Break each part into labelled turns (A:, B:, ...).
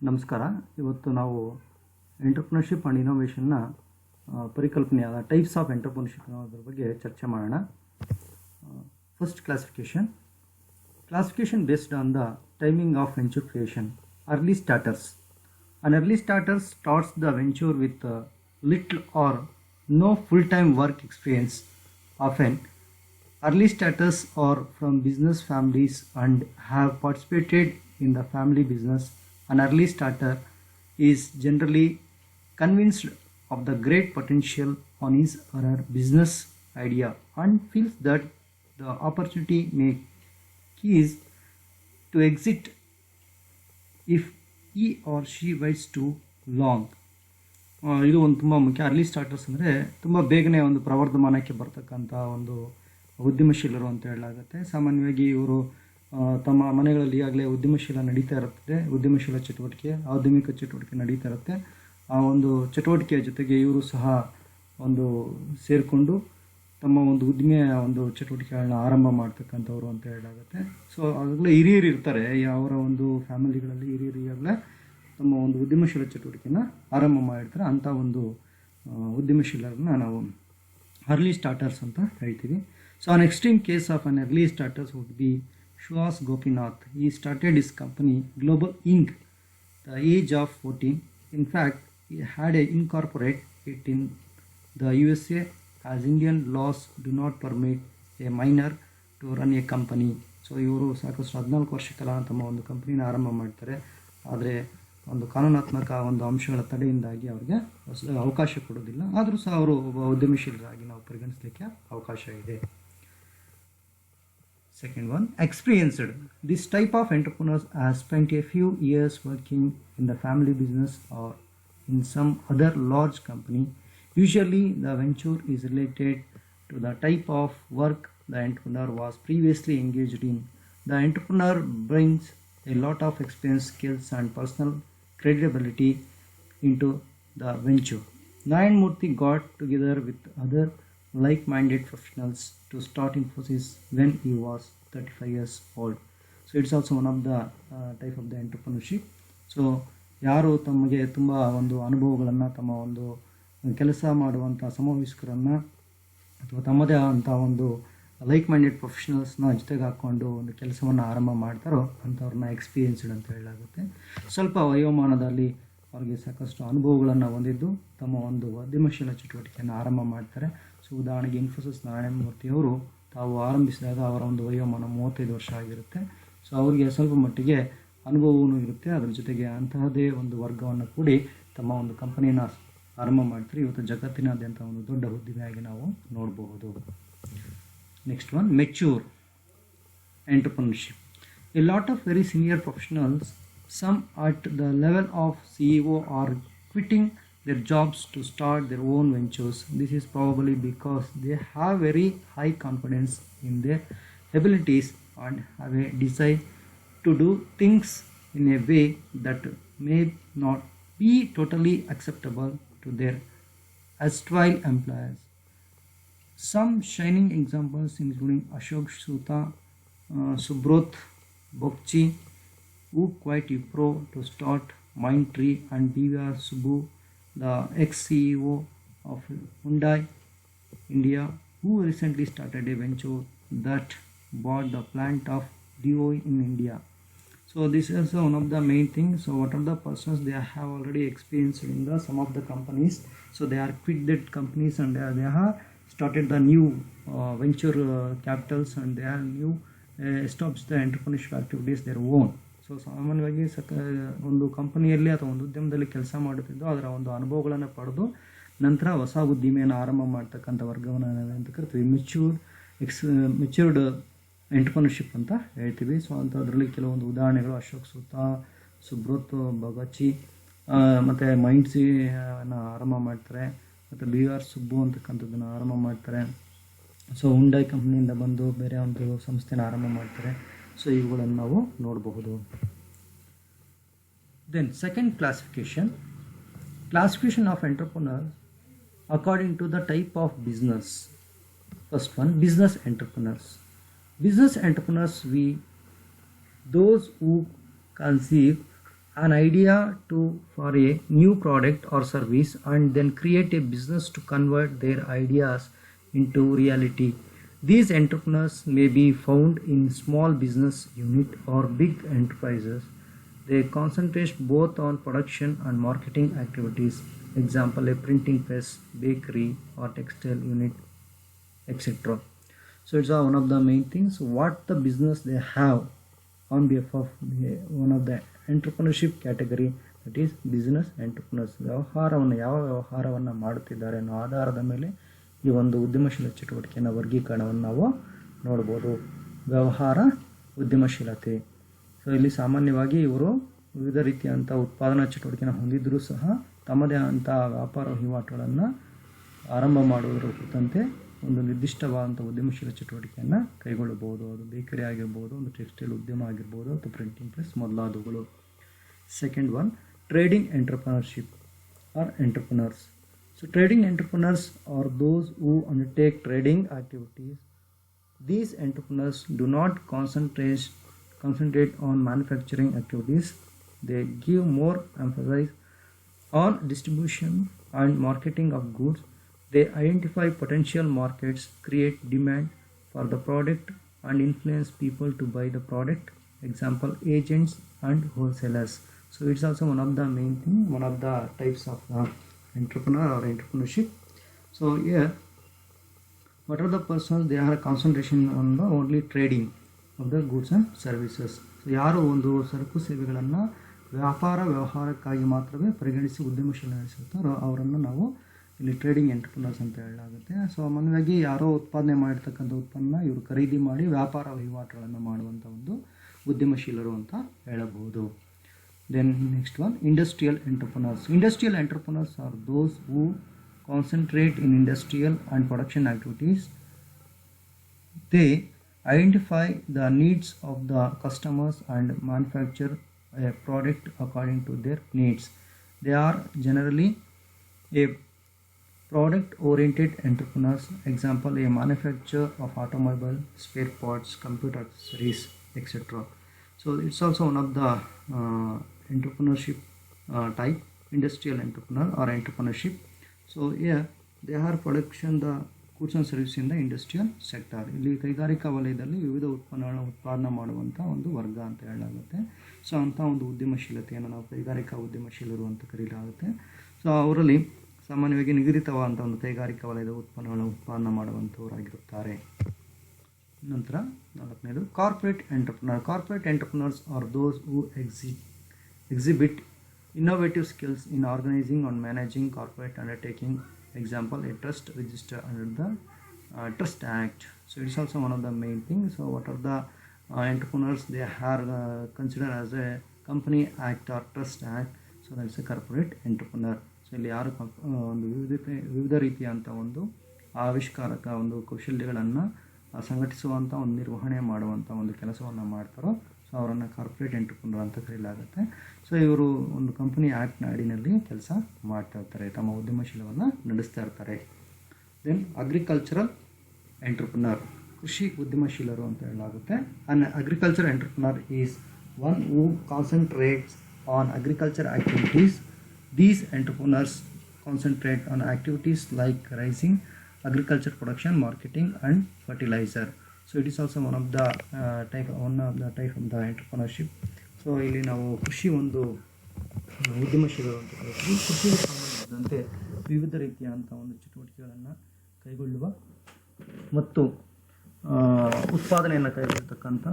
A: ನಮಸ್ಕಾರ. ಇವತ್ತು ನಾವು ಎಂಟರ್ಪ್ರಿನರ್ಶಿಪ್ ಆ್ಯಂಡ್ ಇನೋವೇಷನ್ನ ಪರಿಕಲ್ಪನೆಯಾದ ಟೈಪ್ಸ್ ಆಫ್ ಎಂಟರ್ಪ್ರಿನರ್ಶಿಪ್ ಅನ್ನೋದ್ರ ಬಗ್ಗೆ ಚರ್ಚೆ ಮಾಡೋಣ. First classification based on the timing of venture creation. Early starters. An early starter starts the venture with little or no full-time work experience. Often, early starters are from business families and have participated in the family business. An early starter is generally convinced of the great potential on his or her business idea and feels that the opportunity may is to exit if he or she waits too long. ಇದು ಒಂದು ತುಂಬ ಮುಖ್ಯ. Early starters ಅಂದರೆ ತುಂಬ ಬೇಗನೆ ಒಂದು ಪ್ರವರ್ಧಮಾನಕ್ಕೆ ಬರ್ತಕ್ಕಂಥ ಒಂದು ಉದ್ಯಮಶೀಲರು ಅಂತ ಹೇಳಲಾಗುತ್ತೆ. ಸಾಮಾನ್ಯವಾಗಿ ಇವರು ತಮ್ಮ ಮನೆಗಳಲ್ಲಿ ಈಗಾಗಲೇ ಉದ್ಯಮಶೀಲ ಚಟುವಟಿಕೆ, ಆಧುನಿಕ ಚಟುವಟಿಕೆ ನಡೀತಾ ಇರುತ್ತೆ. ಆ ಒಂದು ಚಟುವಟಿಕೆಯ ಜೊತೆಗೆ ಇವರು ಸಹ ಒಂದು ಸೇರಿಕೊಂಡು ತಮ್ಮ ಒಂದು ಉದ್ದಿಮೆಯ ಒಂದು ಚಟುವಟಿಕೆಗಳನ್ನ ಆರಂಭ ಮಾಡ್ತಕ್ಕಂಥವ್ರು ಅಂತ ಹೇಳಲಾಗುತ್ತೆ. ಸೊ ಆಗಲೇ ಹಿರಿಯರು ಇರ್ತಾರೆ, ಅವರ ಒಂದು ಫ್ಯಾಮಿಲಿಗಳಲ್ಲಿ ಹಿರಿಯರು ಈಗಾಗಲೇ ತಮ್ಮ ಒಂದು ಉದ್ಯಮಶೀಲ ಚಟುವಟಿಕೆನ ಆರಂಭ ಮಾಡಿರ್ತಾರೆ. ಅಂಥ ಒಂದು ಉದ್ಯಮಶೀಲರನ್ನ ನಾವು ಅರ್ಲಿ ಸ್ಟಾರ್ಟರ್ಸ್ ಅಂತ ಹೇಳ್ತೀವಿ. So an extreme case of an early starters would be Shuas Gopinath. He started his company Global Inc. the age of 14. In fact, he had to incorporate it in the USA as Indian laws do not permit a minor to run a company. So ಇವರು ಸಾಕಷ್ಟು 14 ವರ್ಷ ಕಾಲ ತಮ್ಮ ಒಂದು ಕಂಪ್ನಿನ ಆರಂಭ ಮಾಡ್ತಾರೆ. ಆದರೆ ಒಂದು ಕಾನೂನಾತ್ಮಕ ಒಂದು ಅಂಶಗಳ ತಡೆಯಿಂದಾಗಿ ಅವ್ರಿಗೆ ಅವಕಾಶ ಕೊಡೋದಿಲ್ಲ. ಆದರೂ ಸಹ ಅವರು ಒಬ್ಬ ಉದ್ಯಮಶೀಲರಾಗಿ ನಾವು ಪರಿಗಣಿಸಲಿಕ್ಕೆ ಅವಕಾಶ ಇದೆ. Second one, experienced. This type of entrepreneurs has spent a few years working in the family business or in some other large company. Usually, the venture is related to the type of work the entrepreneur was previously engaged in. The entrepreneur brings a lot of experience, skills, and personal credibility into the venture. Nayan Murthy got together with other like-minded professionals to start Infosys when he was 35 years old. So it's also one of the type of the entrepreneurship. So ಯಾರು ತಮಗೆ ತುಂಬ ಒಂದು ಅನುಭವಗಳನ್ನು, ತಮ್ಮ ಒಂದು ಕೆಲಸ ಮಾಡುವಂಥ ಸಮವಯಸ್ಕರನ್ನು ಅಥವಾ ತಮ್ಮದೇ ಆದಂಥ ಒಂದು ಲೈಕ್ ಮೈಂಡೆಡ್ ಪ್ರೊಫೆಷನಲ್ಸ್ನ ಜೊತೆಗೆ ಹಾಕ್ಕೊಂಡು ಒಂದು ಕೆಲಸವನ್ನು ಆರಂಭ ಮಾಡ್ತಾರೋ ಅಂಥವ್ರನ್ನ ಎಕ್ಸ್ಪೀರಿಯನ್ಸ್ಡ್ ಅಂತ ಹೇಳಲಾಗುತ್ತೆ. ಸ್ವಲ್ಪ ವಯೋಮಾನದಲ್ಲಿ ಅವ್ರಿಗೆ ಸಾಕಷ್ಟು ಅನುಭವಗಳನ್ನು ಹೊಂದಿದ್ದು ತಮ್ಮ ಒಂದು ಉದ್ಯಮಶೀಲ ಚಟುವಟಿಕೆಯನ್ನು ಆರಂಭ ಮಾಡ್ತಾರೆ. ಸೊ ಉದಾಹರಣೆಗೆ ಇನ್ಫೋಸಿಸ್ ನಾರಾಯಣಮೂರ್ತಿಯವರು ತಾವು ಆರಂಭಿಸಿದಾಗ ಅವರ ಒಂದು ವಯೋಮಾನ 35 ವರ್ಷ ಆಗಿರುತ್ತೆ. ಸೊ ಅವರಿಗೆ ಸ್ವಲ್ಪ ಮಟ್ಟಿಗೆ ಅನುಭವವೂ ಇರುತ್ತೆ. ಅದರ ಜೊತೆಗೆ ಅಂತಹದೇ ಒಂದು ವರ್ಗವನ್ನು ಕೂಡಿ ತಮ್ಮ ಒಂದು ಕಂಪನಿನ ಆರಂಭ ಮಾಡ್ತಾರೆ. ಇವತ್ತು ಜಗತ್ತಿನಾದ್ಯಂತ ಒಂದು ದೊಡ್ಡ ಉದ್ದಿಮೆಯಾಗಿ ನಾವು ನೋಡಬಹುದು. Next one, mature entrepreneurship. A lot of very senior professionals, some at the level of CEO, are quitting their jobs to start their own ventures. This is probably because they have very high confidence in their abilities and have a desire to do things in a way that may not be totally acceptable to their erstwhile employers. Some shining examples including Ashok Soota, Subrot Bokchi, who quit Wipro to start Mindtree, and D.V.R. Subbu, the ex-CEO of Hyundai India, who recently started a venture that bought the plant of DOE in India. So this is one of the main things. So what are the persons they have already experienced in the some of the companies. So they are quit that companies and they have started the new venture capitals, and they are new established the entrepreneurship activities their own. So ಸಾಮಾನ್ಯವಾಗಿ ಒಂದು ಕಂಪನಿಯಲ್ಲಿ ಅಥವಾ ಒಂದು ಉದ್ಯಮದಲ್ಲಿ ಕೆಲಸ ಮಾಡುತ್ತಿದ್ದು ಅದರ ಒಂದು ಅನುಭವಗಳನ್ನು ಪಡೆದು ನಂತರ ಹೊಸ ಉದ್ದಿಮೆಯನ್ನು ಆರಂಭ ಮಾಡ್ತಕ್ಕಂಥ ವರ್ಗವನ್ನು ಅಂತ ಕರಿತೀವಿ ಮೆಚ್ಯೂರ್ಡ್ ಎಂಟರ್ಪ್ರಿನರ್ಶಿಪ್ ಅಂತ ಹೇಳ್ತೀವಿ. ಸೊ ಅಂಥದ್ರಲ್ಲಿ ಕೆಲವೊಂದು ಉದಾಹರಣೆಗಳು ಅಶೋಕ್ ಸೂತಾ, ಸುಬ್ರತ್ ಬಗಚಿ ಮತ್ತು ಮೈಂಡ್ಸಿನ ಆರಂಭ ಮಾಡ್ತಾರೆ, ಮತ್ತು D.V.R. ಸುಬ್ಬು ಅಂತಕ್ಕಂಥದ್ದನ್ನು ಆರಂಭ ಮಾಡ್ತಾರೆ. ಸೊ ಹುಂಡೈ ಕಂಪ್ನಿಯಿಂದ ಬಂದು ಬೇರೆ ಒಂದು ಸಂಸ್ಥೆನ ಆರಂಭ ಮಾಡ್ತಾರೆ. ಸೊ ಇವುಗಳನ್ನು ನಾವು ನೋಡಬಹುದು. Then second classification of entrepreneurs according to the type of business. First one, business entrepreneurs. Business entrepreneurs, those who conceive an idea for a new product or service and then create a business to convert their ideas into reality. These entrepreneurs may be found in small business unit or big enterprises. They concentrate both on production and marketing activities. Example, a printing press, bakery or textile unit, etc. So it's one of the main things what the business they have on behalf of one of the entrepreneurship category, that is business entrepreneurs. ಯಾವ ವ್ಯವಹಾರವನ್ನು ಮಾಡುತ್ತಿದ್ದಾರೆ ಅನ್ನೋ ಆಧಾರದ ಮೇಲೆ ಈ ಒಂದು ಉದ್ಯಮಶೀಲ ಚಟುವಟಿಕೆಯ ವರ್ಗೀಕರಣವನ್ನು ನಾವು ನೋಡ್ಬೋದು. ವ್ಯವಹಾರ ಉದ್ಯಮಶೀಲತೆ. ಸೊ ಇಲ್ಲಿ ಸಾಮಾನ್ಯವಾಗಿ ಇವರು ವಿವಿಧ ರೀತಿಯಂಥ ಉತ್ಪಾದನಾ ಚಟುವಟಿಕೆಯನ್ನು ಹೊಂದಿದ್ದರೂ ಸಹ ತಮ್ಮದೇ ಆದಂಥ ವ್ಯಾಪಾರ ವಹಿವಾಟುಗಳನ್ನು ಆರಂಭ ಮಾಡುವುದರ ಕುರಿತಂತೆ ಒಂದು ನಿರ್ದಿಷ್ಟವಾದಂಥ ಉದ್ಯಮಶೀಲ ಚಟುವಟಿಕೆಯನ್ನು ಕೈಗೊಳ್ಳಬಹುದು. ಅದು ಬೇಕರಿ ಆಗಿರ್ಬೋದು, ಒಂದು ಟೆಕ್ಸ್ಟೈಲ್ ಉದ್ಯಮ ಆಗಿರ್ಬೋದು, ಅಥವಾ ಪ್ರಿಂಟಿಂಗ್ ಪ್ರೆಸ್ ಮೊದಲಾದವುಗಳು. Second one, trading entrepreneurship or entrepreneurs. So trading entrepreneurs are those who undertake trading activities. These entrepreneurs do not concentrate on manufacturing activities. They give more emphasis on distribution and marketing of goods. They identify potential markets, create demand for the product, and influence people to buy the product. Example, agents and wholesalers. So it's also one of the main thing, one of the types of entrepreneur or entrepreneurship. So here, what are the persons? They are concentration on the only trading of the goods and services. So ಯಾರು ಒಂದು ಸರಕು ಸೇವೆಗಳನ್ನು ವ್ಯಾಪಾರ ವ್ಯವಹಾರಕ್ಕಾಗಿ ಮಾತ್ರವೇ ಪರಿಗಣಿಸಿ ಉದ್ಯಮಶೀಲ ನಡೆಸುತ್ತಾರೋ ಅವರನ್ನು ನಾವು ಇಲ್ಲಿ ಟ್ರೇಡಿಂಗ್ ಎಂಟರ್ಪ್ರಿನರ್ಸ್ ಅಂತ ಹೇಳಲಾಗುತ್ತೆ. ಸೊ ಸಾಮಾನ್ಯವಾಗಿ ಯಾರೋ ಉತ್ಪಾದನೆ ಮಾಡಿರ್ತಕ್ಕಂಥ ಉತ್ಪನ್ನ ಇವರು ಖರೀದಿ ಮಾಡಿ ವ್ಯಾಪಾರ ವಹಿವಾಟುಗಳನ್ನು ಮಾಡುವಂಥ ಒಂದು ಉದ್ಯಮಶೀಲರು ಅಂತ ಹೇಳಬಹುದು. Then next one, industrial entrepreneurs. Industrial entrepreneurs are those who concentrate in industrial and production activities. They identify the needs of the customers and manufacture a product according to their needs. They are generally a product oriented entrepreneurs. Example, a manufacturer of automobile spare parts, computer accessories, etc. So it's also one of the entrepreneurship type, industrial entrepreneur or entrepreneurship. So here they are production the goods and services in the industrial sector. ಇಲ್ಲಿ ಕೈಗಾರಿಕಾ ವಲಯದಲ್ಲಿ ವಿವಿಧ ಉತ್ಪನ್ನಗಳನ್ನು ಉತ್ಪಾದನೆ ಮಾಡುವಂಥ ಒಂದು ವರ್ಗ ಅಂತ ಹೇಳಲಾಗುತ್ತೆ. ಸೊ ಅಂಥ ಒಂದು ಉದ್ಯಮಶೀಲತೆಯನ್ನು ನಾವು ಕೈಗಾರಿಕಾ ಉದ್ಯಮಶೀಲರು ಅಂತ ಕರೆಯಲಾಗುತ್ತೆ. ಸೊ ಅವರಲ್ಲಿ ಸಾಮಾನ್ಯವಾಗಿ ನಿಗದಿತವಾದಂಥ ಒಂದು ಕೈಗಾರಿಕಾ ವಲಯದ ಉತ್ಪನ್ನಗಳನ್ನು ಉತ್ಪಾದನೆ ಮಾಡುವಂಥವರಾಗಿರುತ್ತಾರೆ. ನಂತರ ನಾಲ್ಕನೇದು, corporate entrepreneur. Corporate entrepreneurs are those who exhibit innovative skills in organizing and managing corporate undertaking. Example, a trust register under the Trust Act. So it's also one of the main things. So what are the entrepreneurs? They are considered as a Company Act or Trust Act. So that's a corporate entrepreneur. So ಇಲ್ಲಿ ಯಾರು ಒಂದು ವಿವಿಧ ರೀತಿಯಂಥ ಒಂದು ಆವಿಷ್ಕಾರಕ ಒಂದು ಕೌಶಲ್ಯಗಳನ್ನು ಸಂಘಟಿಸುವಂಥ ಒಂದು ನಿರ್ವಹಣೆ ಮಾಡುವಂಥ ಒಂದು ಕೆಲಸವನ್ನು ಮಾಡ್ತಾರೋ ಸೊ ಅವರನ್ನು ಕಾರ್ಪೊರೇಟ್ ಎಂಟರ್ಪ್ರಿನರ್ ಅಂತ ಕರೆಯಲಾಗುತ್ತೆ. ಸೊ ಇವರು ಒಂದು ಕಂಪನಿ ಆ್ಯಕ್ಟ್ನ ಅಡಿನಲ್ಲಿ ಕೆಲಸ ಮಾಡ್ತಾ ಇರ್ತಾರೆ, ತಮ್ಮ ಉದ್ಯಮಶೀಲವನ್ನು ನಡೆಸ್ತಾ ಇರ್ತಾರೆ. ದೆನ್ ಅಗ್ರಿಕಲ್ಚರಲ್ ಎಂಟರ್ಪ್ರಿನರ್, ಕೃಷಿ ಉದ್ಯಮಶೀಲರು ಅಂತ ಹೇಳಲಾಗುತ್ತೆ. An agriculture entrepreneur is one who concentrates on agriculture activities. These entrepreneurs concentrate on activities like raising, agriculture production, marketing and fertilizer. So it is also one of the type of the entrepreneurship. So ಇಲ್ಲಿ ನಾವು ಕೃಷಿ ಒಂದು ಉದ್ಯಮಶೀಲರು ಅಂತ ಕರೀತೀವಿ. ಕೃಷಿಗೆ ಸಂಬಂಧಿಸಿದಂತೆ ವಿವಿಧ ರೀತಿಯಾದಂಥ ಒಂದು ಚಟುವಟಿಕೆಗಳನ್ನು ಕೈಗೊಳ್ಳುವ ಮತ್ತು ಉತ್ಪಾದನೆಯನ್ನು ಕೈಗೊಳ್ಳತಕ್ಕಂಥ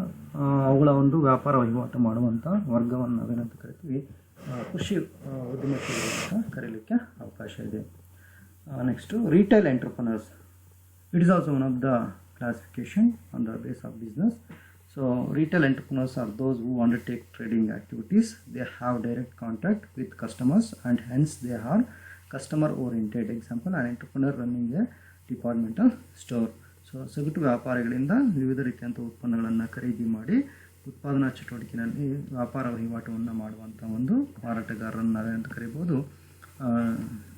A: ಅವುಗಳ ಒಂದು ವ್ಯಾಪಾರ ವಹಿವಾಟು ಮಾಡುವಂಥ ವರ್ಗವನ್ನು ನಾವೇನಂತ ಕರಿತೀವಿ, ಕೃಷಿ ಉದ್ಯಮಶೀಲರು ಅಂತ ಕರೀಲಿಕ್ಕೆ ಅವಕಾಶ ಇದೆ. Next, retail entrepreneurs. It is also one of the classification on the base of business. So retail entrepreneurs are those who undertake trading activities. They have direct contact with customers and hence they are customer oriented. Example, an entrepreneur running a departmental store. So ಸಗಟು ವ್ಯಾಪಾರಿಗಳಿಂದ ವಿವಿಧ ರೀತಿಯಂಥ ಉತ್ಪನ್ನಗಳನ್ನು ಖರೀದಿ ಮಾಡಿ ಉತ್ಪಾದನಾ ಚಟುವಟಿಕೆಯಲ್ಲಿ ವ್ಯಾಪಾರ ವಹಿವಾಟವನ್ನು ಮಾಡುವಂಥ ಒಂದು ಮಾರಾಟಗಾರರನ್ನು ನಾವೇನಂತ ಕರಿಬೋದು,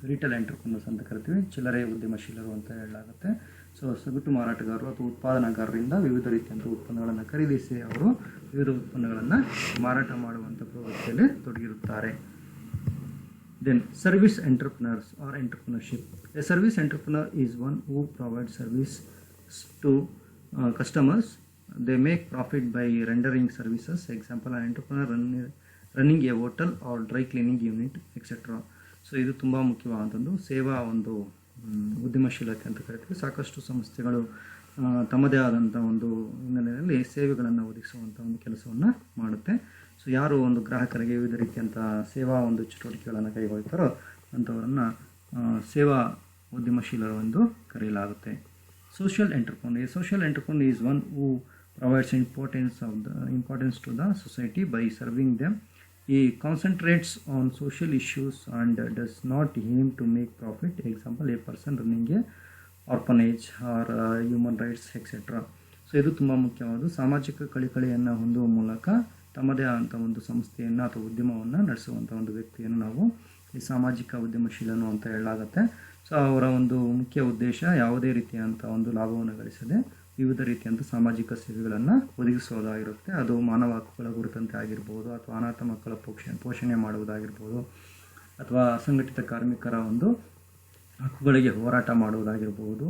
A: ರಿಟೇಲ್ ಎಂಟರ್ಪ್ರಿನರ್ಸ್ ಅಂತ ಕರಿತೀವಿ. ಚಿಲ್ಲರೆ ಉದ್ಯಮಶೀಲರು ಅಂತ ಹೇಳಲಾಗುತ್ತೆ. ಸೊ ಸಗಟು ಮಾರಾಟಗಾರರು ಅಥವಾ ಉತ್ಪಾದನಾಗಾರರಿಂದ ವಿವಿಧ ರೀತಿಯಂಥ ಉತ್ಪನ್ನಗಳನ್ನು ಖರೀದಿಸಿ ಅವರು ವಿವಿಧ ಉತ್ಪನ್ನಗಳನ್ನು ಮಾರಾಟ ಮಾಡುವಂಥ ಪ್ರವೃತ್ತಿಯಲ್ಲಿ ತೊಡಗಿರುತ್ತಾರೆ. Then service entrepreneurs or entrepreneurship. A service entrepreneur is one who provides service to customers. They make profit by rendering services. Example, an entrepreneur running a hotel or dry cleaning unit, etc. So ಇದು ತುಂಬ ಮುಖ್ಯವಾದಂಥದ್ದು. ಸೇವಾ ಒಂದು ಉದ್ಯಮಶೀಲತೆ ಅಂತ ಕರಿತೀವಿ. ಸಾಕಷ್ಟು ಸಂಸ್ಥೆಗಳು ತಮ್ಮದೇ ಆದಂಥ ಒಂದು ಹಿನ್ನೆಲೆಯಲ್ಲಿ ಸೇವೆಗಳನ್ನು ಒದಗಿಸುವಂಥ ಒಂದು ಕೆಲಸವನ್ನು ಮಾಡುತ್ತೆ. ಸೊ ಯಾರು ಒಂದು ಗ್ರಾಹಕರಿಗೆ ವಿವಿಧ ರೀತಿಯಂಥ ಸೇವಾ ಒಂದು ಚಟುವಟಿಕೆಗಳನ್ನು ಕೈಗೊಳ್ತಾರೋ ಅಂಥವರನ್ನು ಸೇವಾ ಉದ್ಯಮಶೀಲರು ಎಂದು ಕರೆಯಲಾಗುತ್ತೆ. Social entrepreneur. A social entrepreneur is one who provides importance to the society by serving them. He concentrates on social issues and does not aim to make profit. Example, a person running a orphanage or human rights, etc. So ಇದು ತುಂಬ ಮುಖ್ಯವಾದ ಸಾಮಾಜಿಕ ಕಳಕಳಿಯನ್ನು ಹೊಂದುವ ಮೂಲಕ ತಮ್ಮದೇ ಆದಂಥ ಒಂದು ಸಂಸ್ಥೆಯನ್ನು ಅಥವಾ ಉದ್ಯಮವನ್ನು ನಡೆಸುವಂಥ ಒಂದು ವ್ಯಕ್ತಿಯನ್ನು ನಾವು ಈ ಸಾಮಾಜಿಕ ಉದ್ಯಮಶೀಲನು ಅಂತ ಹೇಳಲಾಗುತ್ತೆ. ಸೊ ಅವರ ಒಂದು ಮುಖ್ಯ ಉದ್ದೇಶ ಯಾವುದೇ ರೀತಿಯಂಥ ಒಂದು ಲಾಭವನ್ನು ಗಳಿಸದೆ ವಿವಿಧ ರೀತಿಯಂಥ ಸಾಮಾಜಿಕ ಸೇವೆಗಳನ್ನು ಒದಗಿಸೋದಾಗಿರುತ್ತೆ. ಅದು ಮಾನವ ಹಕ್ಕುಗಳ ಕುರಿತಂತೆ ಆಗಿರ್ಬೋದು, ಅಥವಾ ಅನಾಥ ಮಕ್ಕಳ ಪೋಷಣೆ ಮಾಡುವುದಾಗಿರ್ಬೋದು, ಅಥವಾ ಅಸಂಘಟಿತ ಕಾರ್ಮಿಕರ ಒಂದು ಹಕ್ಕುಗಳಿಗೆ ಹೋರಾಟ ಮಾಡುವುದಾಗಿರ್ಬೋದು,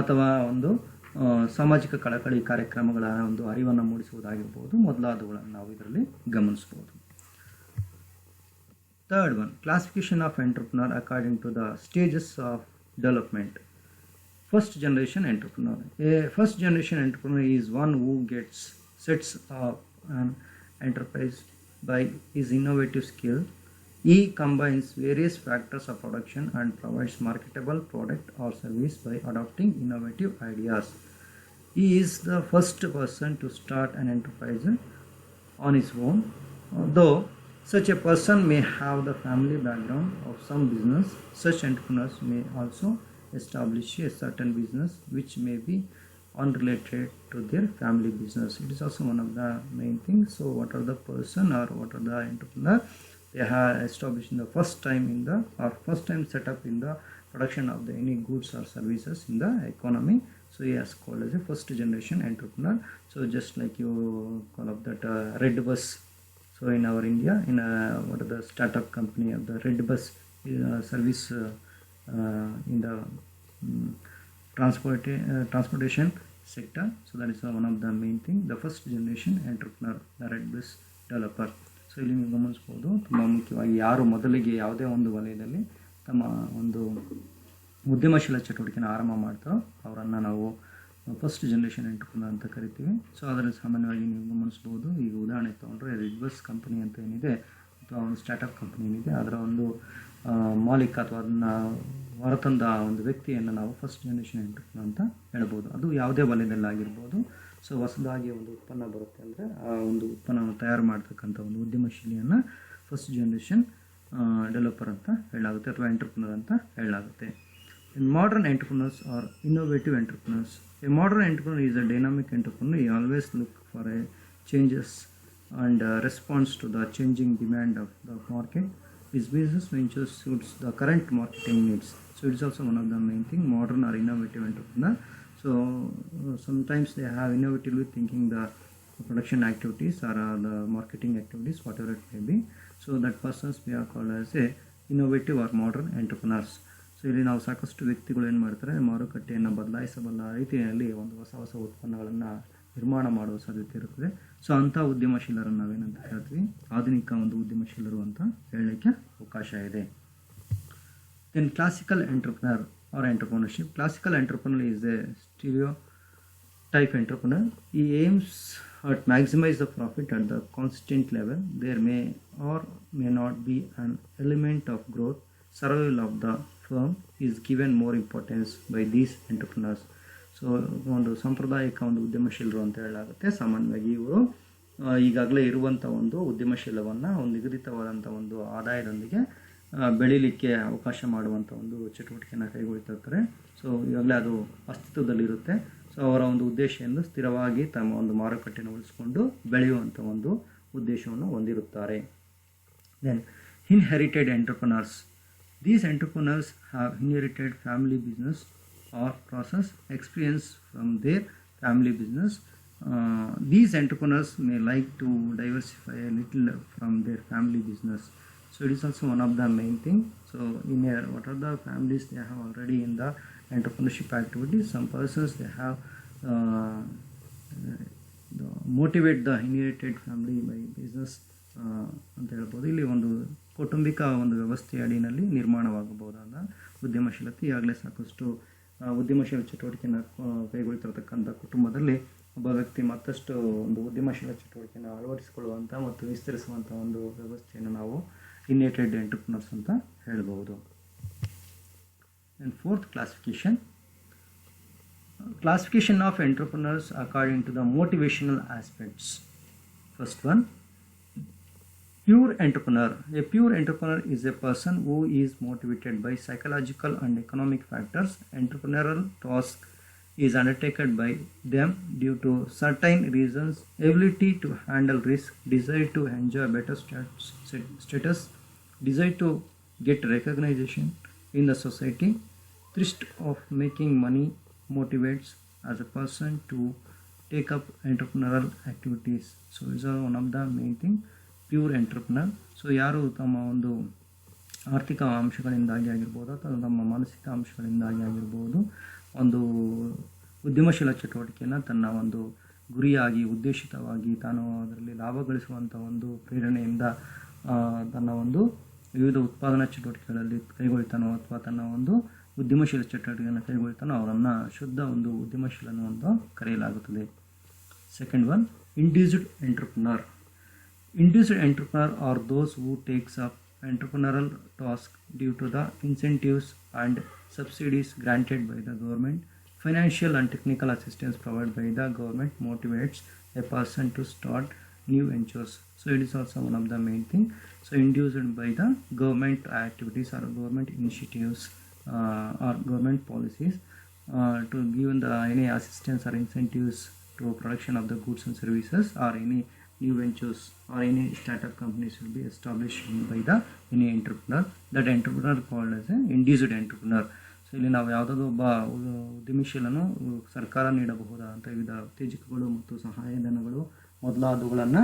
A: ಅಥವಾ ಒಂದು ಸಾಮಾಜಿಕ ಕಳಕಳಿ ಕಾರ್ಯಕ್ರಮಗಳ ಒಂದು ಅರಿವನ್ನು ಮೂಡಿಸುವುದಾಗಿರ್ಬೋದು, ಮೊದಲಾದವುಗಳನ್ನು ನಾವು ಇದರಲ್ಲಿ ಗಮನಿಸ್ಬೋದು. Third one, classification of entrepreneur according to the stages of development. First generation entrepreneur. A first generation entrepreneur is one who sets up an enterprise by his innovative skill. He combines various factors of production and provides marketable product or service by adopting innovative ideas. He is the first person to start an enterprise on his own. Though such a person may have the family background of some business, such entrepreneurs may also establish a certain business which may be unrelated to their family business. It is also one of the main things. So what are the person or what are the entrepreneur? They have established in the first time set up in the production of any goods or services in the economy. So he is called as a first generation entrepreneur. So just like you call up that Red Bus. So in our India, what are the startup company of the Red Bus service in the transportation sector. So that is one of the main thing. The first generation entrepreneur, the Red Bus developer. So ಇಲ್ಲಿ ನೀವು ಗಮನಿಸ್ಬೋದು, ತುಂಬ ಮುಖ್ಯವಾಗಿ ಯಾರು ಮೊದಲಿಗೆ ಯಾವುದೇ ಒಂದು ವಲಯದಲ್ಲಿ ತಮ್ಮ ಒಂದು ಉದ್ಯಮಶೀಲ ಚಟುವಟಿಕೆನ ಆರಂಭ ಮಾಡ್ತಾರೋ ಅವರನ್ನು ನಾವು ಫಸ್ಟ್ ಜನರೇಷನ್ ಎಂಟರ್ಪ್ರನರ್ ಅಂತ ಕರಿತೀವಿ. ಸೊ ಅದರಲ್ಲಿ ಸಾಮಾನ್ಯವಾಗಿ ನೀವು ಗಮನಿಸ್ಬೋದು, ಈಗ ಉದಾಹರಣೆ ತೊಗೊಂಡ್ರೆ ರೆಡ್ ಬಸ್ ಕಂಪನಿ ಅಂತ ಏನಿದೆ, ಅಥವಾ ಒಂದು ಸ್ಟಾರ್ಟಪ್ ಕಂಪನಿ ಏನಿದೆ, ಅದರ ಒಂದು ಮಾಲೀಕ ಅಥವಾ ಅದನ್ನು ಹೊರತಂದ ಒಂದು ವ್ಯಕ್ತಿಯನ್ನು ನಾವು ಫಸ್ಟ್ ಜನರೇಷನ್ ಎಂಟರ್ಪ್ರನರ್ ಅಂತ ಹೇಳ್ಬೋದು. ಅದು ಯಾವುದೇ ವಲಯದಲ್ಲಾಗಿರ್ಬೋದು. ಸೊ ಹೊಸದಾಗಿ ಒಂದು ಉತ್ಪನ್ನ ಬರುತ್ತೆ ಅಂದರೆ ಆ ಒಂದು ಉತ್ಪನ್ನವನ್ನು ತಯಾರು ಮಾಡ್ತಕ್ಕಂಥ ಒಂದು ಉದ್ಯಮಶೀಲಿಯನ್ನು ಫಸ್ಟ್ ಜನರೇಷನ್ ಡೆವಲಪರ್ ಅಂತ ಹೇಳಲಾಗುತ್ತೆ, ಅಥವಾ ಎಂಟರ್ಪ್ರನರ್ ಅಂತ ಹೇಳಲಾಗುತ್ತೆ. Modern entrepreneurs are innovative entrepreneurs. A modern entrepreneur is a dynamic entrepreneur. He always look for changes and responds to the changing demand of the market. His business venture suits the current marketing needs. So it's also one of the main thing. Modern or innovative entrepreneur. So sometimes they have innovatively thinking the production activities or the marketing activities, whatever it may be. So that persons we are called as a innovative or modern entrepreneurs. So ಇಲ್ಲಿ ನಾವು ಸಾಕಷ್ಟು ವ್ಯಕ್ತಿಗಳು ಏನು ಮಾಡ್ತಾರೆ, ಮಾರುಕಟ್ಟೆಯನ್ನು ಬದಲಾಯಿಸಬಲ್ಲ ರೀತಿಯಲ್ಲಿ ಒಂದು ಹೊಸ ಉತ್ಪನ್ನಗಳನ್ನು ನಿರ್ಮಾಣ ಮಾಡುವ ಸಾಧ್ಯತೆ ಇರುತ್ತದೆ. ಸೊ ಅಂಥ ಉದ್ಯಮಶೀಲರನ್ನು ನಾವೇನಂತ ಹೇಳ್ತೀವಿ, ಆಧುನಿಕ ಒಂದು ಉದ್ಯಮಶೀಲರು ಅಂತ ಹೇಳಲಿಕ್ಕೆ ಅವಕಾಶ ಇದೆ. Then classical entrepreneur or entrepreneurship. Classical entrepreneur is a stereotype entrepreneur. He aims at maximize the profit at the constant level. There may or may not be an element of growth. Survival of the firm is given more importance by these entrepreneurs. So ಒಂದು ಸಾಂಪ್ರದಾಯಿಕ ಒಂದು ಉದ್ಯಮಶೀಲರು ಅಂತ ಹೇಳಲಾಗುತ್ತೆ. ಸಾಮಾನ್ಯವಾಗಿ ಇವರು ಈಗಾಗಲೇ ಇರುವಂಥ ಒಂದು ಉದ್ಯಮಶೀಲವನ್ನು ಒಂದು ನಿಗದಿತವಾದಂಥ ಒಂದು ಆದಾಯದೊಂದಿಗೆ ಬೆಳೀಲಿಕ್ಕೆ ಅವಕಾಶ ಮಾಡುವಂಥ ಒಂದು ಚಟುವಟಿಕೆಯನ್ನು ಕೈಗೊಳ್ತಿರ್ತಾರೆ. ಸೊ ಈಗಾಗಲೇ ಅದು ಅಸ್ತಿತ್ವದಲ್ಲಿರುತ್ತೆ. ಸೊ ಅವರ ಒಂದು ಉದ್ದೇಶ ಎಂದು ಸ್ಥಿರವಾಗಿ ತಮ್ಮ ಒಂದು ಮಾರುಕಟ್ಟೆಯನ್ನು ಉಳಿಸಿಕೊಂಡು ಬೆಳೆಯುವಂಥ ಒಂದು ಉದ್ದೇಶವನ್ನು ಹೊಂದಿರುತ್ತಾರೆ. Then inherited entrepreneurs. These entrepreneurs have inherited family business or process experience from their family business. These entrepreneurs may like to diversify a little from their family business. So it is also one of the main thing. So in here, what are the families they have already in the entrepreneurship activities? Some persons they have uh, motivate the inherited family by business ಅಂತ ಹೇಳ್ಬೋದು. ಇಲ್ಲಿ ಒಂದು ಕೌಟುಂಬಿಕ ಒಂದು ವ್ಯವಸ್ಥೆಯ ಅಡಿಯಲ್ಲಿ ನಿರ್ಮಾಣವಾಗಬಹುದಾದ ಉದ್ಯಮಶೀಲತೆ. ಈಗಾಗಲೇ ಸಾಕಷ್ಟು ಉದ್ಯಮಶೀಲ ಚಟುವಟಿಕೆಯನ್ನು ಕೈಗೊಳ್ತಿರತಕ್ಕಂಥ ಕುಟುಂಬದಲ್ಲಿ ಒಬ್ಬ ವ್ಯಕ್ತಿ ಮತ್ತಷ್ಟು ಒಂದು ಉದ್ಯಮಶೀಲ ಚಟುವಟಿಕೆಯನ್ನು ಅಳವಡಿಸಿಕೊಳ್ಳುವಂಥ ಮತ್ತು ವಿಸ್ತರಿಸುವಂಥ ಒಂದು ವ್ಯವಸ್ಥೆಯನ್ನು ನಾವು ಇನ್ನೇಟೆಡ್ ಎಂಟರ್ಪ್ರಿನರ್ಸ್ ಅಂತ ಹೇಳ್ಬೋದು. And fourth classification of entrepreneurs according to the motivational aspects. First one, pure entrepreneur. A pure entrepreneur is a person who is motivated by psychological and economic factors. Entrepreneurial task is undertaken by them due to certain reasons: ability to handle risk, desire to enjoy better status, desire to get recognition in the society, thirst of making money motivates as a person to take up entrepreneurial activities. So these are one of the main thing, pure entrepreneur. So ಯಾರು ತಮ್ಮ ಒಂದು ಆರ್ಥಿಕ ಅಂಶಗಳಿಂದಾಗಿ ಆಗಿರ್ಬೋದು ಅಥವಾ ತಮ್ಮ ಮಾನಸಿಕ ಅಂಶಗಳಿಂದಾಗಿ ಆಗಿರ್ಬೋದು ಒಂದು ಉದ್ಯಮಶೀಲ ಚಟುವಟಿಕೆಯನ್ನು ತನ್ನ ಒಂದು ಗುರಿಯಾಗಿ ಉದ್ದೇಶಿತವಾಗಿ ತಾನು ಅದರಲ್ಲಿ ಲಾಭ ಗಳಿಸುವಂಥ ಒಂದು ಪ್ರೇರಣೆಯಿಂದ ತನ್ನ ಒಂದು ವಿವಿಧ ಉತ್ಪಾದನಾ ಚಟುವಟಿಕೆಗಳಲ್ಲಿ ಕೈಗೊಳ್ತಾನೋ ಅಥವಾ ತನ್ನ ಒಂದು ಉದ್ಯಮಶೀಲ ಚಟುವಟಿಕೆಯನ್ನು ಕೈಗೊಳ್ತಾನೋ ಅವರನ್ನು ಶುದ್ಧ ಒಂದು ಉದ್ಯಮಶೀಲನು ಅಂತ ಕರೆಯಲಾಗುತ್ತದೆ. Second one, induced entrepreneur. Induced entrepreneur are those who takes up entrepreneurial task due to the incentives and subsidies granted by the government. Financial and technical assistance provided by the government motivates a person to start new ventures. So it is also one of the main thing. So induced by the government activities or government initiatives or government policies to give the any assistance or incentives to production of the goods and services, or any new ventures or any startup companies will be established by the any entrepreneur. That entrepreneur called as an induced entrepreneur. So ಇಲ್ಲಿ ನಾವು ಯಾವುದಾದ್ರು ಒಬ್ಬ ಉದ್ಯಮಶೀಲನು ಸರ್ಕಾರ ನೀಡಬಹುದಾದಂಥ ವಿವಿಧ ಉತ್ತೇಜಕಗಳು ಮತ್ತು ಸಹಾಯಧನಗಳು ಮೊದಲಾದವುಗಳನ್ನು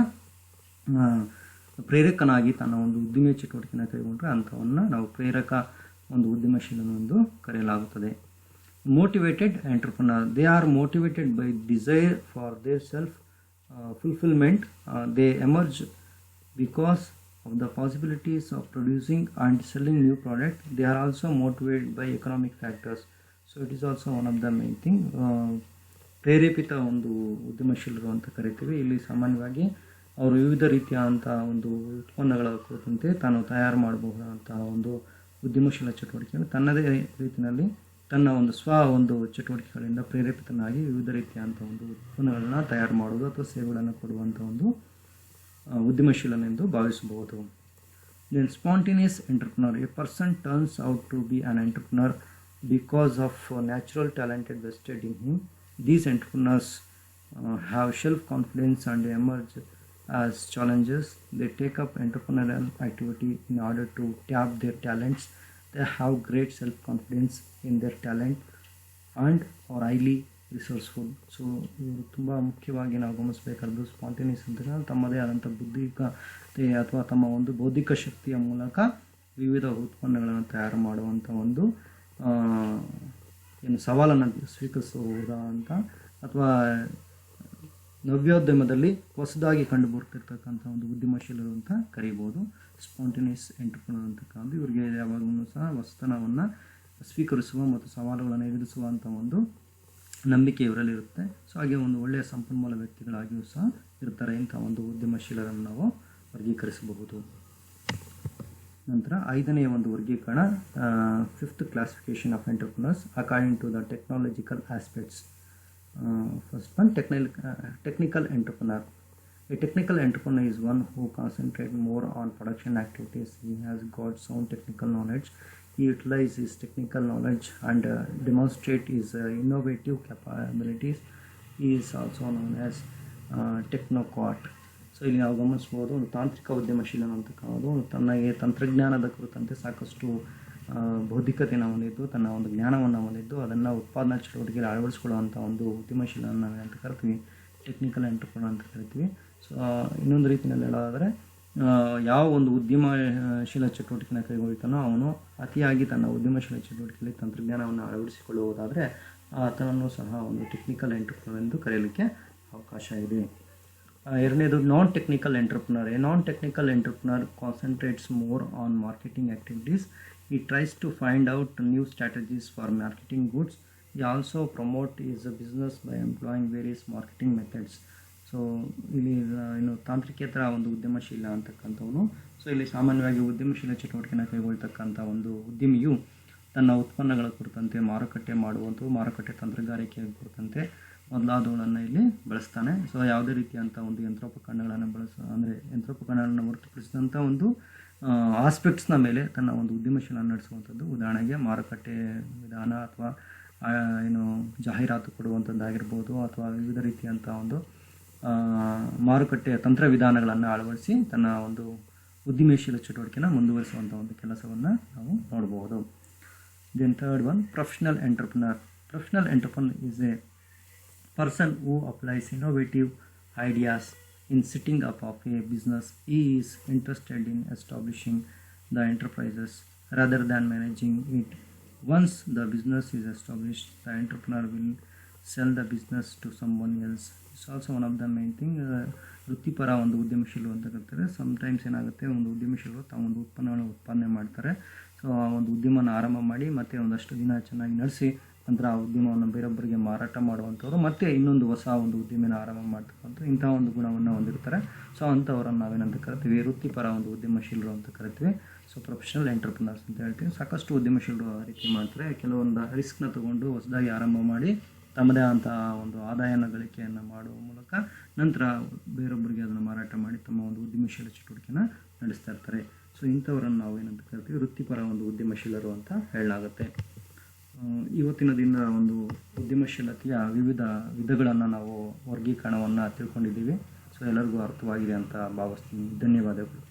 A: ಪ್ರೇರಕನಾಗಿ ತನ್ನ ಒಂದು ಉದ್ಯಮ ಚಟುವಟಿಕೆಯನ್ನು ಕೈಗೊಂಡ್ರೆ ಅಂಥವನ್ನು ನಾವು ಪ್ರೇರಕ ಒಂದು ಉದ್ಯಮಶೀಲನು ಎಂದು ಕರೆಯಲಾಗುತ್ತದೆ. Motivated entrepreneur, they are motivated by desire for their self fulfillment. They emerge because of the possibilities of producing and selling new product. They are also motivated by economic factors. So it is also one of the main thing. ಪ್ರೇರೇಪಿತ ಒಂದು ಉದ್ಯಮಶೀಲರು ಅಂತ ಕರಿತೀವಿ. ಇಲ್ಲಿ ಸಾಮಾನ್ಯವಾಗಿ ಅವರು ವಿವಿಧ ರೀತಿಯಾದಂಥ ಒಂದು ಉತ್ಪನ್ನಗಳ ಕುರಿತಂತೆ ತಾನು ತಯಾರು ಮಾಡಬಹುದಾದಂತಹ ಒಂದು ಉದ್ಯಮಶೀಲ ಚಟುವಟಿಕೆಯನ್ನು ತನ್ನದೇ ರೀತಿಯಲ್ಲಿ ತನ್ನ ಒಂದು ಒಂದು ಚಟುವಟಿಕೆಗಳಿಂದ ಪ್ರೇರೇಪಿತನಾಗಿ ವಿವಿಧ ರೀತಿಯಾದಂಥ ಒಂದು ಉತ್ಪನ್ನಗಳನ್ನು ತಯಾರು ಮಾಡುವುದು ಅಥವಾ ಸೇವೆಗಳನ್ನು ಕೊಡುವಂಥ ಒಂದು ಉದ್ಯಮಶೀಲನೆಂದು ಭಾವಿಸಬಹುದು. Then spontaneous entrepreneur. A person turns out to be an entrepreneur because of natural talented vested in him. These entrepreneurs have self confidence and emerge as challenges. They take up entrepreneurial activity in order to tap their talents. They have great self-confidence in their talent and are highly resourceful. So ಇವರು ತುಂಬ ಮುಖ್ಯವಾಗಿ ನಾವು ಗಮನಿಸಬೇಕಾದ್ದು spontaneous ಅಂತ ತಮ್ಮದೇ ಆದಂಥ ಬುದ್ಧಿಕತೆ ಅಥವಾ ತಮ್ಮ ಒಂದು ಬೌದ್ಧಿಕ ಶಕ್ತಿಯ ಮೂಲಕ ವಿವಿಧ ಉತ್ಪನ್ನಗಳನ್ನು ತಯಾರು ಮಾಡುವಂಥ ಒಂದು ಏನು ಸವಾಲನ್ನು ಸ್ವೀಕರಿಸಬಹುದಾ ಅಂತ ಅಥವಾ ನವ್ಯೋದ್ಯಮದಲ್ಲಿ ಹೊಸದಾಗಿ ಕಂಡು ಬರ್ತಿರ್ತಕ್ಕಂಥ ಒಂದು ಉದ್ಯಮಶೀಲರು ಅಂತ ಕರೀಬೋದು. ಸ್ಪಾಂಟೇನಿಯಸ್ ಎಂಟರ್ಪ್ರಿನರ್ ಅಂತಕ್ಕಂಥ ಇವರಿಗೆ ಯಾವಾಗಲೂ ಸಹ ಹೊಸತನವನ್ನು ಸ್ವೀಕರಿಸುವ ಮತ್ತು ಸವಾಲುಗಳನ್ನು ಎದುರಿಸುವಂಥ ಒಂದು ನಂಬಿಕೆ ಇವರಲ್ಲಿರುತ್ತೆ. ಸೊ ಹಾಗೆ ಒಂದು ಒಳ್ಳೆಯ ಸಂಪನ್ಮೂಲ ವ್ಯಕ್ತಿಗಳಾಗಿಯೂ ಸಹ ಇರ್ತಾರೆ. ಇಂಥ ಒಂದು ಉದ್ಯಮಶೀಲರನ್ನು ನಾವು ವರ್ಗೀಕರಿಸಬಹುದು. ನಂತರ ಐದನೆಯ ಒಂದು ವರ್ಗೀಕರಣ, fifth classification of entrepreneurs according to the technological aspects. First one, technical entrepreneur. A technical entrepreneur is one who concentrates more on production activities. He has got sound technical knowledge. He utilizes his technical knowledge and demonstrates his innovative capabilities. He is also known as technocrat. So ಇಲ್ಲಿ ನಾವು ಗಮನಿಸ್ಬೋದು, ಒಂದು ತಾಂತ್ರಿಕ ಉದ್ಯಮಶೀಲನ ಅಂತಕ್ಕಂಥದ್ದು ತನಗೆ ತಂತ್ರಜ್ಞಾನದ ಕುರಿತಂತೆ ಸಾಕಷ್ಟು ಬೌದ್ಧಿಕತೆಯನ್ನು ಹೊಂದಿದ್ದು, ತನ್ನ ಒಂದು ಜ್ಞಾನವನ್ನು ಹೊಂದಿದ್ದು ಅದನ್ನು ಉತ್ಪಾದನಾ ಚಟುವಟಿಕೆಯಲ್ಲಿ ಅಳವಡಿಸ್ಕೊಳ್ಳುವಂಥ ಒಂದು ಉದ್ಯಮಶೀಲನ ಅಂತ ಕರಿತೀವಿ. ಟೆಕ್ನಿಕಲ್ ಎಂಟರ್ಪ್ರನರ್ ಅಂತ ಕರಿತೀವಿ. ಸೊ ಇನ್ನೊಂದು ರೀತಿಯಲ್ಲಿ ಹೇಳೋದಾದರೆ ಯಾವ ಒಂದು ಉದ್ಯಮಶೀಲ ಚಟುವಟಿಕೆನ ಕೈಗೊಳ್ತಾನೋ ಅವನು ಅತಿಯಾಗಿ ತನ್ನ ಉದ್ಯಮಶೀಲ ಚಟುವಟಿಕೆಯಲ್ಲಿ ತಂತ್ರಜ್ಞಾನವನ್ನು ಅಳವಡಿಸಿಕೊಳ್ಳುವುದಾದರೆ ಆತನನ್ನು ಸಹ ಒಂದು ಟೆಕ್ನಿಕಲ್ ಎಂಟರ್ಪ್ರನರ್ ಎಂದು ಕರೆಯಲಿಕ್ಕೆ ಅವಕಾಶ ಇದೆ. ಎರಡನೇದು non technical entrepreneur. A non technical entrepreneur concentrates more on marketing activities. He tries to find out new strategies for marketing goods. He also promote his business by employing various marketing methods. So ಇಲ್ಲಿ ತಾಂತ್ರಿಕೇತರ ಒಂದು ಉದ್ಯಮಶೀಲ ಅಂತಕ್ಕಂಥವನು. So ಇಲ್ಲಿ ಸಾಮಾನ್ಯವಾಗಿ ಉದ್ಯಮಶೀಲ ಚಟುವಟಿಕೆನ ಕೈಗೊಳ್ತಕ್ಕಂಥ ಒಂದು ಉದ್ಯಮಿಯು ತನ್ನ ಉತ್ಪನ್ನಗಳ ಕುರಿತಂತೆ ಮಾರುಕಟ್ಟೆ ಮಾಡುವಂಥವು, ಮಾರುಕಟ್ಟೆ ತಂತ್ರಗಾರಿಕೆ ಕುರಿತಂತೆ ಮೊದಲಾದವುಗಳನ್ನು ಇಲ್ಲಿ ಬಳಸ್ತಾನೆ. ಸೊ ಯಾವುದೇ ರೀತಿಯಂಥ ಒಂದು ಯಂತ್ರೋಪಕರಣಗಳನ್ನು ಯಂತ್ರೋಪಕರಣಗಳನ್ನು ಹೊರತುಪಡಿಸಿದಂಥ ಒಂದು ಆಸ್ಪೆಕ್ಟ್ಸ್ನ ಮೇಲೆ ತನ್ನ ಒಂದು ಉದ್ಯಮಶೀಲ ನಡೆಸುವಂಥದ್ದು. ಉದಾಹರಣೆಗೆ ಮಾರುಕಟ್ಟೆ ವಿಧಾನ ಅಥವಾ ಜಾಹೀರಾತು ಕೊಡುವಂಥದ್ದಾಗಿರ್ಬೋದು, ಅಥವಾ ವಿವಿಧ ರೀತಿಯಂಥ ಒಂದು ಮಾರುಕಟ್ಟೆಯ ತಂತ್ರವಿಧಾನಗಳನ್ನು ಅಳವಡಿಸಿ ತನ್ನ ಒಂದು ಉದ್ಯಮಶೀಲ ಚಟುವಟಿಕೆನ ಮುಂದುವರಿಸುವಂಥ ಒಂದು ಕೆಲಸವನ್ನು ನಾವು ನೋಡ್ಬೋದು. Then third one, professional entrepreneur. Professional entrepreneur is a person who applies innovative ideas in setting up of a business. He is interested in establishing the enterprises rather than managing it. Once the business is established, the entrepreneur will sell the business to someone else. It's also one of the main thing. ವೃತ್ತಿಪರ ಒಂದು ಉದ್ಯಮಶೀಲರು ಅಂತ ಕರೀತಾರೆ. Sometimes ಏನಾಗುತ್ತೆ, ಒಂದು ಉದ್ಯಮಶೀಲರು ತಾವು ಒಂದು ಉತ್ಪನ್ನವನ್ನು ಉತ್ಪಾದನೆ ಮಾಡ್ತಾರೆ. ಸೊ ಆ ಒಂದು ಉದ್ಯಮನ ಆರಂಭ ಮಾಡಿ ಮತ್ತೆ ಒಂದಷ್ಟು ದಿನ ಚೆನ್ನಾಗಿ ನಡೆಸಿ ನಂತರ ಆ ಉದ್ಯಮವನ್ನು ಬೇರೊಬ್ಬರಿಗೆ ಮಾರಾಟ ಮಾಡುವಂಥವ್ರು ಮತ್ತೆ ಇನ್ನೊಂದು ಹೊಸ ಒಂದು ಉದ್ಯಮನ ಆರಂಭ ಮಾಡ್ತಕ್ಕಂಥ ಇಂಥ ಒಂದು ಗುಣವನ್ನು ಹೊಂದಿರ್ತಾರೆ. ಸೊ ಅಂಥವ್ರನ್ನು ನಾವೇನಂತ ಕರಿತೀವಿ, ವೃತ್ತಿಪರ ಒಂದು ಉದ್ಯಮಶೀಲರು ಅಂತ ಕರಿತೀವಿ. ಸೊ ಪ್ರೊಫೆಷನಲ್ ಎಂಟರ್ಪ್ರನರ್ಸ್ ಅಂತ ಹೇಳ್ತೀವಿ. ಸಾಕಷ್ಟು ಉದ್ಯಮಶೀಲರು ಆ ರೀತಿ ಮಾಡ್ತಾರೆ. ಕೆಲವೊಂದು ರಿಸ್ಕ್ನ ತಗೊಂಡು ಹೊಸದಾಗಿ ಆರಂಭ ಮಾಡಿ ತಮ್ಮದೇ ಆದಂಥ ಒಂದು ಆದಾಯನ ಗಳಿಕೆಯನ್ನು ಮಾಡುವ ಮೂಲಕ ನಂತರ ಬೇರೊಬ್ಬರಿಗೆ ಅದನ್ನು ಮಾರಾಟ ಮಾಡಿ ತಮ್ಮ ಒಂದು ಉದ್ಯಮಶೀಲ ಚಟುವಟಿಕೆನ ನಡೆಸ್ತಾ ಇರ್ತಾರೆ. ಸೊ ಇಂಥವರನ್ನು ನಾವು ಏನಂತ ಕರಿತೀವಿ, ವೃತ್ತಿಪರ ಒಂದು ಉದ್ಯಮಶೀಲರು ಅಂತ ಹೇಳಲಾಗುತ್ತೆ. ಇವತ್ತಿನ ದಿನ ಒಂದು ಉದ್ಯಮಶೀಲತೆಯ ವಿವಿಧ ವಿಧಗಳನ್ನು ನಾವು ವರ್ಗೀಕರಣವನ್ನು ತಿಳ್ಕೊಂಡಿದ್ದೀವಿ. ಸೊ ಎಲ್ಲರಿಗೂ ಅರ್ಥವಾಗಿದೆ ಅಂತ ಭಾವಿಸ್ತೀನಿ. ಧನ್ಯವಾದಗಳು.